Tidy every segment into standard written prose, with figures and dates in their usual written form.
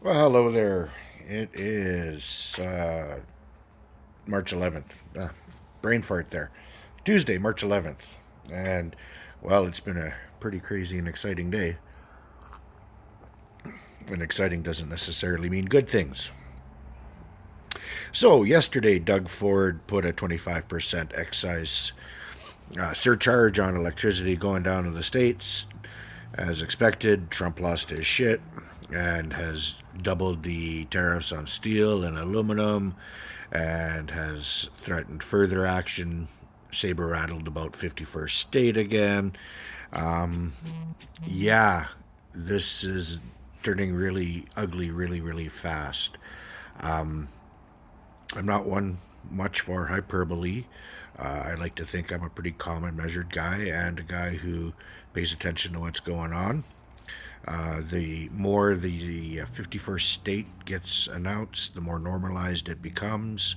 Well, hello there. It is March 11th. Brain fart there. Tuesday, March 11th. And, well, it's been a pretty crazy and exciting day. And exciting doesn't necessarily mean good things. So, yesterday, Doug Ford put a 25% excise surcharge on electricity going down to the States. As expected, Trump lost his shit and has doubled the tariffs on steel and aluminum and has threatened further action. Saber rattled about 51st state again. Yeah, this is turning really ugly really fast. I'm not one much for hyperbole. I like to think I'm a pretty calm and measured guy and a guy who pays attention to what's going on. The more the 51st state gets announced, the more normalized it becomes.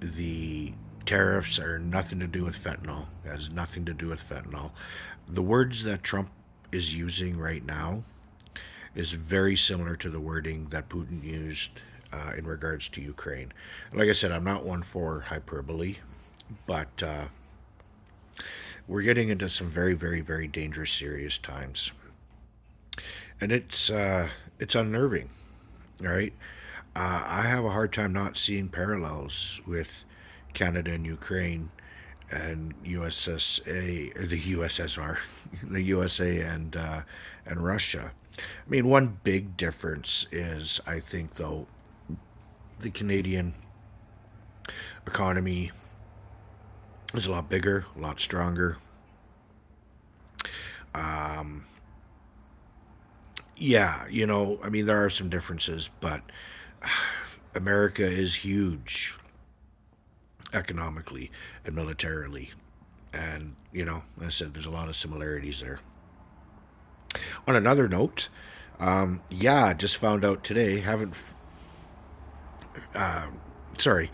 The tariffs are nothing to do with fentanyl. It has nothing to do with fentanyl. The words that Trump is using right now is very similar to the wording that Putin used in regards to Ukraine. Like I said, I'm not one for hyperbole, but we're getting into some very dangerous, serious times, and it's unnerving. All right, I have a hard time not seeing parallels with Canada and Ukraine and USSA or the USSR, the USA and Russia. I mean, one big difference is I think though the Canadian economy is a lot bigger, a lot stronger. Yeah, I mean, there are some differences, but America is huge economically and militarily. And, like I said, there's a lot of similarities there. On another note, yeah, just found out today, sorry,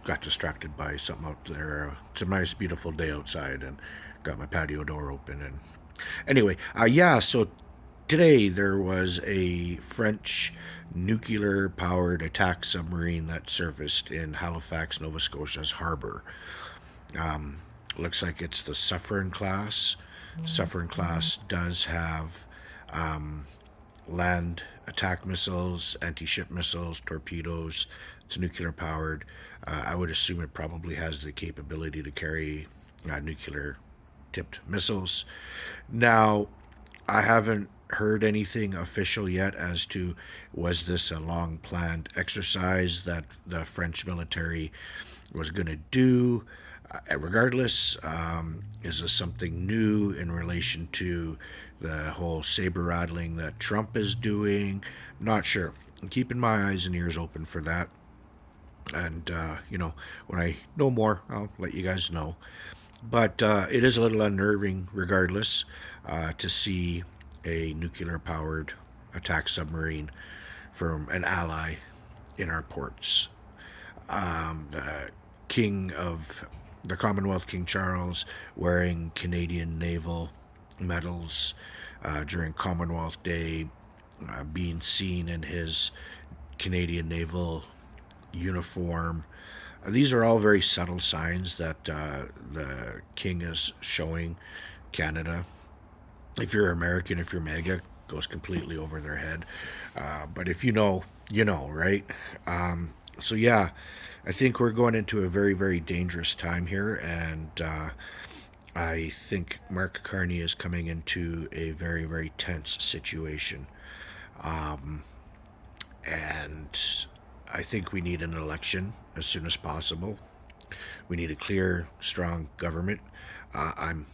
got distracted by something out there. It's a nice, beautiful day outside and got my patio door open. And anyway, yeah, so today there was a French nuclear powered attack submarine that surfaced in Halifax, Nova Scotia's harbour. Looks like it's the Suffren class. Suffren class does have land attack missiles, anti ship missiles, torpedoes. It's nuclear powered. I would assume it probably has the capability to carry nuclear tipped missiles. Now, I haven't heard anything official yet as to was this a long planned exercise that the French military was going to do. Regardless, is this something new in relation to the whole saber rattling that Trump is doing? Not sure. I'm keeping my eyes and ears open for that. And, when I know more, I'll let you guys know. But it is a little unnerving, regardless, to see a nuclear powered attack submarine from an ally in our ports. The King of the Commonwealth, King Charles, wearing Canadian naval medals during Commonwealth Day, being seen in his Canadian naval uniform. These are all very subtle signs that the king is showing Canada. If you're American, if you're MAGA, it goes completely over their head. But if you know, you know, right? So yeah, I think we're going into a very dangerous time here, and I think Mark Carney is coming into a very tense situation. And I think we need an election as soon as possible. We need a clear, strong government. I'm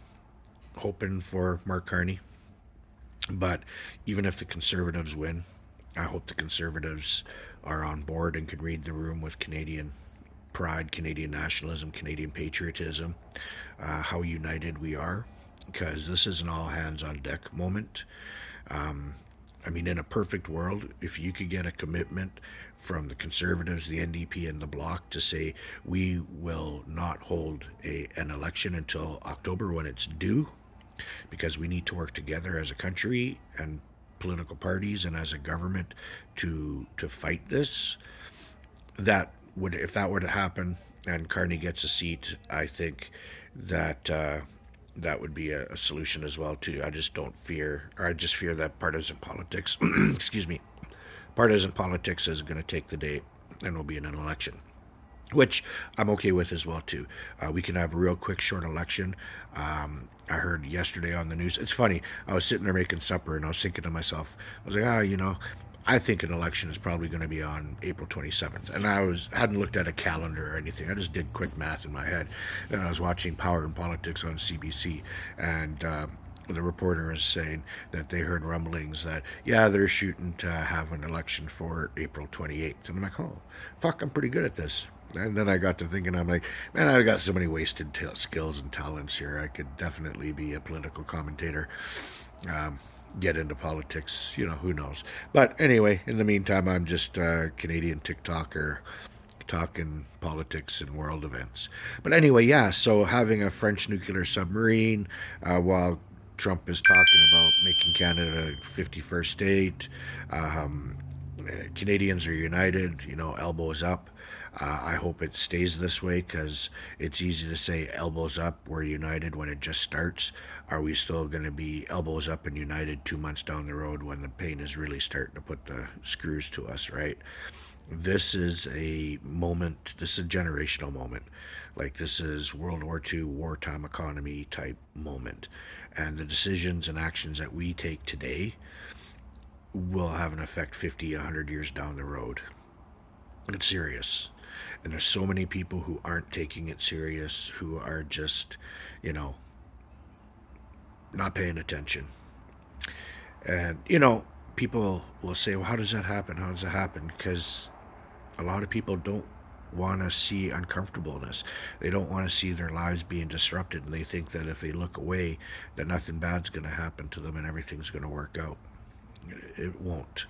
hoping for Mark Carney, but even if the Conservatives win, I hope the Conservatives are on board and can read the room with Canadian pride, Canadian nationalism, Canadian patriotism, how united we are, because this is an all hands on deck moment. I mean, in a perfect world, if you could get a commitment from the Conservatives, the NDP, and the Bloc to say we will not hold an election until October when it's due, because we need to work together as a country and political parties and as a government to fight this. That would, if that were to happen and Carney gets a seat, I think that that would be a solution as well too. I just don't fear, or I just fear that partisan politics, excuse me, partisan politics is going to take the day, and will be in an election, which I'm okay with as well too. We can have a real quick, short election. I heard yesterday on the news. It's funny. I was sitting there making supper, and I was thinking to myself, I was like, I think an election is probably going to be on April 27th, and hadn't looked at a calendar or anything. I just did quick math in my head, and I was watching Power and Politics on CBC, and the reporter is saying that they heard rumblings that, yeah, they're shooting to have an election for April 28th. And I'm like, oh, fuck, I'm pretty good at this. And then I got to thinking, I'm like, man, I've got so many wasted skills and talents here. I could definitely be a political commentator, get into politics, who knows. But anyway, in the meantime, I'm just a Canadian TikToker talking politics and world events. But anyway, yeah, so having a French nuclear submarine while Trump is talking about making Canada a 51st state. Canadians are united, elbows up. I hope it stays this way because it's easy to say elbows up, we're united when it just starts. Are we still going to be elbows up and united 2 months down the road when the pain is really starting to put the screws to us, right? This is a moment, this is a generational moment. Like, this is World War II, wartime economy type moment. And the decisions and actions that we take today will have an effect 50, 100 years down the road. It's serious. And there's so many people who aren't taking it serious, who are just, not paying attention. And, people will say, well, how does that happen? How does that happen? Because a lot of people don't want to see uncomfortableness. They don't want to see their lives being disrupted, and they think that if they look away, that nothing bad's going to happen to them and everything's going to work out. It won't.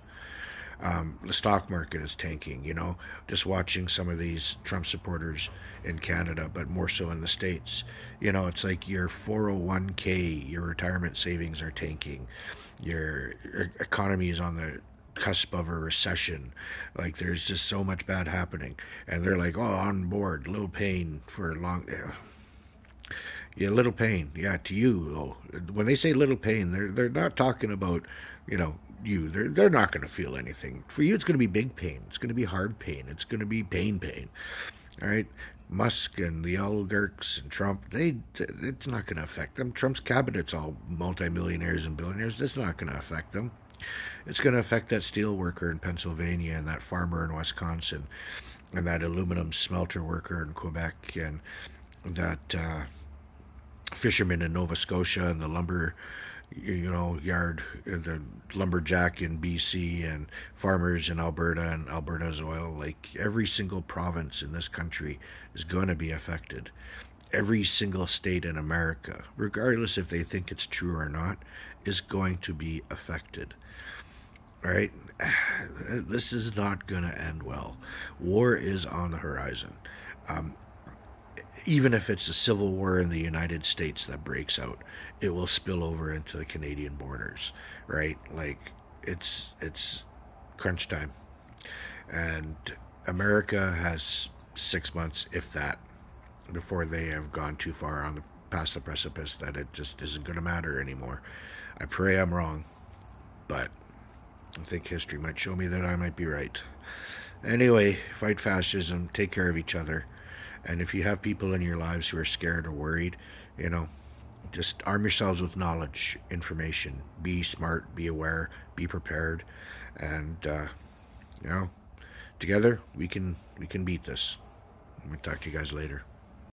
The stock market is tanking, just watching some of these Trump supporters in Canada, but more so in the States. It's like your 401k, your retirement savings are tanking. Your economy is on the cusp of a recession. Like, there's just so much bad happening. And they're like, oh, on board, little pain for a long... Yeah, little pain. Yeah, to you, though. When they say little pain, they're not talking about, you. They're not going to feel anything. For you, it's going to be big pain. It's going to be hard pain. It's going to be pain. All right? Musk and the oligarchs and Trump, it's not going to affect them. Trump's cabinet's all multimillionaires and billionaires. It's not going to affect them. It's going to affect that steel worker in Pennsylvania and that farmer in Wisconsin and that aluminum smelter worker in Quebec and that fisherman in Nova Scotia and the lumber yard, the lumberjack in BC and farmers in Alberta and Alberta's oil. Like, every single province in this country is going to be affected. Every single state in America, regardless if they think it's true or not, is going to be affected. All right? This is not going to end well. War is on the horizon. Even if it's a civil war in the United States that breaks out, it will spill over into the Canadian borders, right? Like, it's crunch time. And America has 6 months, if that, before they have gone too far past the precipice that it just isn't going to matter anymore. I pray I'm wrong, but I think history might show me that I might be right. Anyway, fight fascism, take care of each other. And if you have people in your lives who are scared or worried, just arm yourselves with knowledge, information. Be smart, be aware, be prepared. And, together we can beat this. I'm going to talk to you guys later.